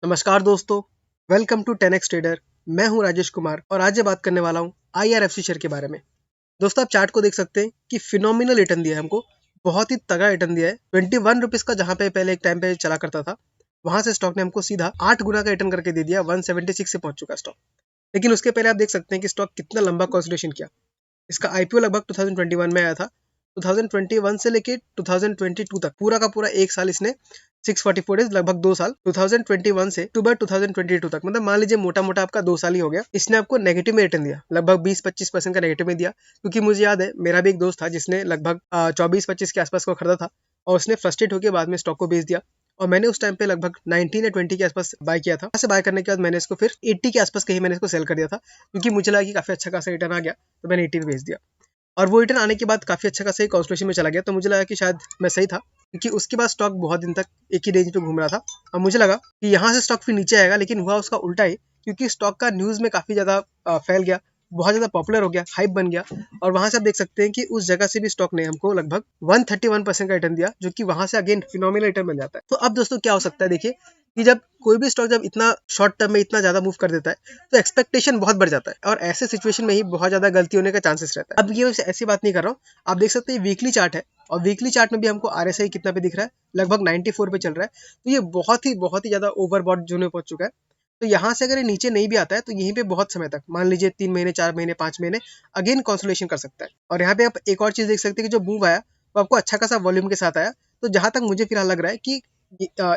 नमस्कार दोस्तों, welcome to 10x trader. मैं हूं राजेश कुमार और आज मैं बात करने वाला हूं IRFC शेयर के बारे में। दोस्तों, आप चार्ट को देख सकते हैं कि फिनोमिनल रिटर्न दिया है हमको, बहुत ही तगड़ा रिटर्न दिया है। 21 रुपीज का जहां पे पहले एक टाइम पे चला करता था, वहां से स्टॉक ने हमको सीधा 8 गुना का रिटर्न करके दे दिया। 176 से पहुंच चुका स्टॉक। लेकिन उसके पहले आप देख सकते हैं कि स्टॉक कितना लंबा कंसोलिडेशन किया। इसका IPO लगभग 2021 में आया था। 2021 से लेके 2022 तक पूरा का पूरा एक साल इसने 644 डेज, लगभग 2 साल, 2021 से अक्टूबर 2022 तक, मतलब मान लीजिए मोटा मोटा आपका 2 साल ही हो गया। इसने आपको नेगेटिव में रिटर्न दिया, लगभग 20-25% का नेगेटिव में दिया। क्योंकि मुझे याद है, मेरा भी एक दोस्त था जिसने लगभग 24-25 के आसपास को खरीदा था और उसने फ्रस्ट्रेट होकर बाद में स्टॉक को बेच दिया। और मैंने उस टाइम पे लगभग 19 या 20 के आसपास बाय किया था। ऐसे बाय करने के बाद मैंने इसको फिर 80 के आसपास कहीं मैंने इसको सेल कर दिया था, क्योंकि मुझे लगा कि काफी अच्छा खासा रिटर्न आ गया, तो मैंने 80 पे बेच दिया। और वो रिटर्न आने के बाद काफी अच्छा खासा कंसोलिडेशन में चला गया, तो मुझे लगा कि शायद मैं सही था, क्योंकि उसके बाद स्टॉक बहुत दिन तक एक ही रेंज पे घूम रहा था। और मुझे लगा कि यहाँ से स्टॉक फिर नीचे आएगा, लेकिन हुआ उसका उल्टा ही, क्योंकि स्टॉक का न्यूज में काफी ज्यादा फैल गया, बहुत ज्यादा पॉपुलर हो गया, हाइप बन गया। और वहां से आप देख सकते हैं कि उस जगह से भी स्टॉक ने हमको लगभग 131% का रिटर्न दिया, जो कि वहां से अगेन फिनोमिनल रिटर्न बन जाता है। तो अब दोस्तों क्या हो सकता है, देखिए कि जब कोई भी स्टॉक जब इतना शॉर्ट टर्म में इतना ज्यादा मूव कर देता है, तो एक्सपेक्टेशन बहुत बढ़ जाता है और ऐसे सिचुएशन में ही बहुत ज्यादा गलती होने का चांसेस रहता है। अब ये ऐसी बात नहीं कर रहा हूँ, आप देख सकते हैं वीकली चार्ट है, और वीकली चार्ट में भी हमको RSI कितना पे दिख रहा है, लगभग 94 पे चल रहा है। तो ये बहुत ही ज्यादा ओवरबॉट जोन में पहुंच चुका है। तो यहाँ से अगर ये नीचे नहीं भी आता है, तो यहीं पे बहुत समय तक, मान लीजिए 3 महीने, 4 महीने, 5 महीने अगेन कंसोलिडेशन कर सकता है। और यहाँ पे आप एक और चीज देख सकते हैं कि जो मूव आया वो आपको अच्छा खासा वॉल्यूम के साथ आया। तो जहां तक मुझे फिलहाल लग रहा है कि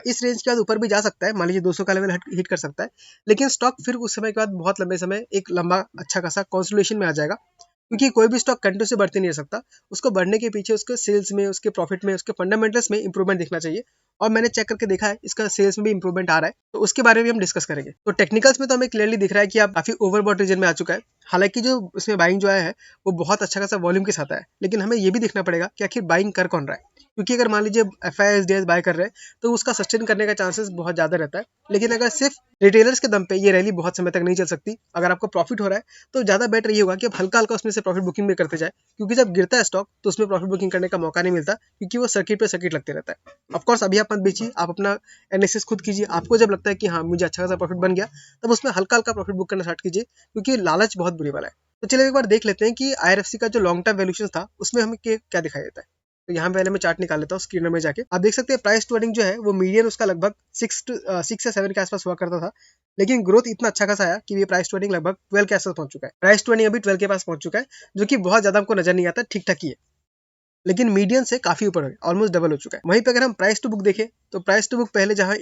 इस रेंज के बाद ऊपर भी जा सकता है, मान लीजिए 200 का लेवल हिट कर सकता है। लेकिन स्टॉक फिर उस समय के बाद बहुत लंबे समय एक लंबा अच्छा खासा कंसोलिडेशन में आ जाएगा, क्योंकि कोई भी स्टॉक कंटिन्यू से बढ़ते नहीं रह सकता। उसको बढ़ने के पीछे उसके सेल्स में, उसके प्रॉफिट में, उसके फंडामेंटल्स में इंप्रूवमेंट दिखना चाहिए। और मैंने चेक करके देखा है, इसका सेल्स में भी इंप्रूवमेंट आ रहा है, तो उसके बारे में भी हम डिस्कस करेंगे। तो टेक्निकल्स में तो हमें क्लियरली दिख रहा है कि आप काफी ओवरबॉट रीजन में आ चुका है। हालांकि जो उसमें बाइंग जो आया है वो बहुत अच्छा खासा वॉल्यूम के साथ आया है, लेकिन हमें ये भी देखना पड़ेगा कि आखिर बाइंग कर कौन रहा है। क्योंकि अगर मान लीजिए FIS बाय कर रहे हैं, तो उसका सस्टेन करने का चांसेस बहुत ज्यादा रहता है। लेकिन अगर सिर्फ रिटेलर्स के दम पे ये रैली बहुत समय तक नहीं चल सकती। अगर आपको प्रॉफिट हो रहा है, तो ज्यादा बेटर ये होगा कि आप हल्का हल्का उसमें से प्रॉफिट बुकिंग भी करते जाए, क्योंकि जब गिरता है स्टॉक तो उसमें प्रॉफिट बुकिंग करने का मौका नहीं मिलता, क्योंकि वो सर्किट पे सर्किट लगते रहता है। ऑफकोर्स अभी आप मत बेचिए, आप अपना एनालिसिस खुद कीजिए। आपको जब लगता है कि हाँ मुझे अच्छा खासा प्रॉफिट बन गया, तब उसमें हल्का हल्का प्रॉफिट बुक करना स्टार्ट कीजिए, क्योंकि लालच बहुत बुरी वाला है। तो चलिए एक बार देख लेते हैं कि IRFC का जो लॉन्ग टर्म वैल्यूएशन था, उसमें हमें क्या दिखाई देता है। तो यहाँ पहले मैं चार्ट निकाल लेता हूँ स्क्रीन में जाके। आप देख सकते हैं प्राइस टू अर्निंग जो है वो मीडियन उसका लगभग 6 या 7 के आसपास हुआ करता था। लेकिन ग्रोथ इतना अच्छा खासा आया कि ये प्राइस टू अर्निंग लगभग 12 के आसपास पहुंच चुका है। प्राइस टू अर्निंग अभी 12 के पास पहुंच चुका है, जो कि बहुत ज्यादा हमको नजर नहीं आता, ठीक ठाक ही है। लेकिन मीडियन से काफी ऊपर है, ऑलमोस्ट डबल हो चुका है। वहीं पे अगर हम प्राइस टू बुक देखें, तो प्राइस टू बुक पहले जहां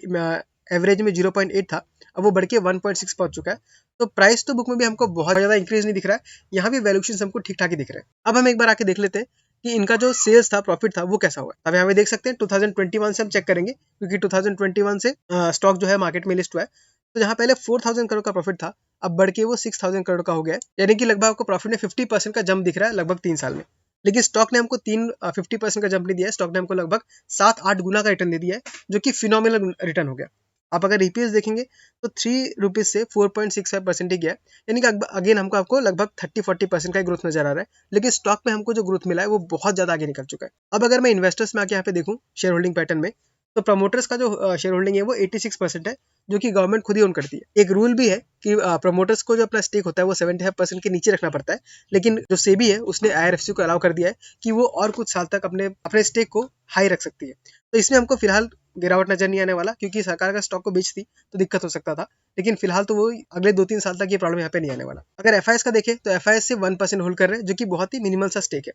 एवरेज में 0.8 था, अब वो बढ़ के 1.6 पहुंच चुका है। तो प्राइस टू बुक में भी हमको बहुत ज्यादा इंक्रीज नहीं दिख रहा है, यहाँ भी वैल्यूएशन हमको ठीक ठाक ही दिख रहे हैं। अब हम एक बार आके देख लेते हैं कि इनका जो सेल्स था, प्रॉफिट था, वो कैसा हुआ। अब यहाँ पे देख सकते हैं 2021 से हम चेक करेंगे, क्योंकि 2021 से स्टॉक जो है मार्केट में लिस्ट हुआ है। तो जहाँ पहले 4000 करोड़ का प्रॉफिट था, अब बढ़ के वो 6000 करोड़ का हो गया है। यानी कि लगभग आपको प्रॉफिट में 50% का जंप दिख रहा है लगभग 3 साल में। लेकिन स्टॉक ने हमको 50% का जंप नहीं दिया है, स्टॉक ने हमको लगभग 7-8 गुना का रिटर्न दे दिया है, जो कि फिनोमिनल रिटर्न हो गया। आप अगर EPS देखेंगे, तो 3 रुपीज से 4.65% ही गया है। यानी कि अगेन हमको आपको लगभग 30-40% का ग्रोथ नजर आ रहा है। लेकिन स्टॉक में हमको जो ग्रोथ मिला है वो बहुत ज्यादा आगे निकल चुका है। अब अगर मैं इन्वेस्टर्स में आके यहाँ पे देखूँ शेयर होल्डिंग पैटर्न में, तो प्रमोटर्स का जो शेयर होल्डिंग है वो 86% है, जो कि गवर्नमेंट खुद ही ओन करती है। एक रूल भी है कि प्रमोटर्स को जो अपना स्टेक होता है वो 75% के नीचे रखना पड़ता है। लेकिन जो सेबी है उसने IRFC को अलाउ कर दिया है कि वो और कुछ साल तक अपने अपने स्टेक को हाई रख सकती है। तो इसमें हमको फिलहाल गिरावट नजर नहीं आने वाला, क्योंकि सरकार का स्टॉक को बेचती तो दिक्कत हो सकता था। लेकिन फिलहाल तो वो अगले 2-3 साल तक ये प्रॉब्लम यहाँ पे नहीं आने वाला। अगर FIS का देखें, तो FIS से 1% होल्ड कर रहे हैं, जो कि बहुत ही मिनिमल सा स्टेक है।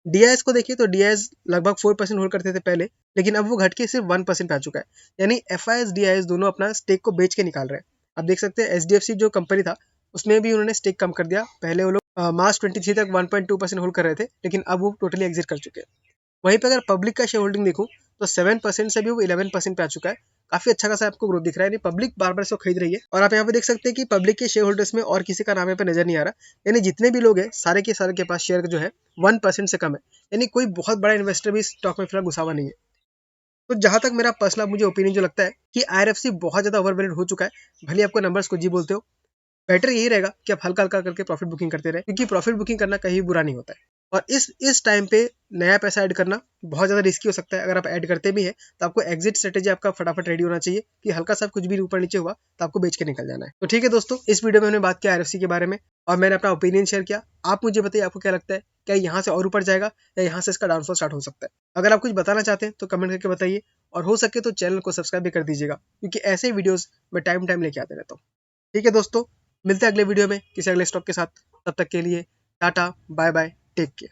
DIS को देखिए, तो DIS लगभग 4% होल्ड करते थे पहले, लेकिन अब वो घट के सिर्फ 1% पे आ चुका है। यानी FIS DIS दोनों अपना स्टेक को बेच के निकाल रहे हैं। आप देख सकते हैं HDFC जो कंपनी था, उसमें भी उन्होंने स्टेक कम कर दिया। पहले वो लोग मार्च 23 तक 1.2% होल्ड कर रहे थे, लेकिन अब वो टोटली एग्जिट कर चुके हैं। वहीं पे अगर पब्लिक का शेयर होल्डिंग देखूं, तो 7% से भी वो 11% पे आ चुका है। काफी अच्छा खासा आपको ग्रोथ दिख रहा है, यानी पब्लिक बार बार इसको खरीद रही है। और आप यहाँ पे देख सकते हैं कि पब्लिक के शेयर होल्डर्स में और किसी का नाम यहाँ पे नजर नहीं आ रहा। यानी जितने भी लोग हैं, सारे के सारे के पास शेयर जो है 1% से कम है। यानी कोई बहुत बड़ा इन्वेस्टर भी स्टॉक में फिलहाल घुसा हुआ नहीं है। तो जहां तक मेरा पर्सनल मुझे ओपिनियन जो लगता है कि IRFC बहुत ज्यादा ओवरवैल्यूड हो चुका है। भले आपको नंबर्स को जी बोलते हो, बेटर यही रहेगा कि आप हल्का हल्का करके प्रॉफिट बुकिंग करते रहे, क्योंकि प्रॉफिट बुकिंग करना कहीं बुरा नहीं होता है। और इस टाइम पे नया पैसा ऐड करना बहुत ज़्यादा रिस्की हो सकता है। अगर आप ऐड करते भी हैं तो आपको एग्जिट स्ट्रेटेजी आपका फटाफट रेडी होना चाहिए कि हल्का सा कुछ भी ऊपर नीचे हुआ तो आपको बेच के निकल जाना है। तो ठीक है दोस्तों, इस वीडियो में हमने बात किया आरएफसी के बारे में और मैंने अपना ओपिनियन शेयर किया। आप मुझे बताइए आपको क्या लगता है, क्या यहाँ से और ऊपर जाएगा या यहाँ से इसका डाउनफॉल स्टार्ट हो सकता है? अगर आप कुछ बताना चाहते हैं तो कमेंट करके बताइए और हो सके तो चैनल को सब्सक्राइब भी कर दीजिएगा, क्योंकि ऐसे वीडियोस मैं टाइम टाइम लेके आते रहता हूँ। ठीक है दोस्तों, मिलते हैं अगले वीडियो में किसी अगले स्टॉक के साथ। तब तक के लिए tata bye bye, take care.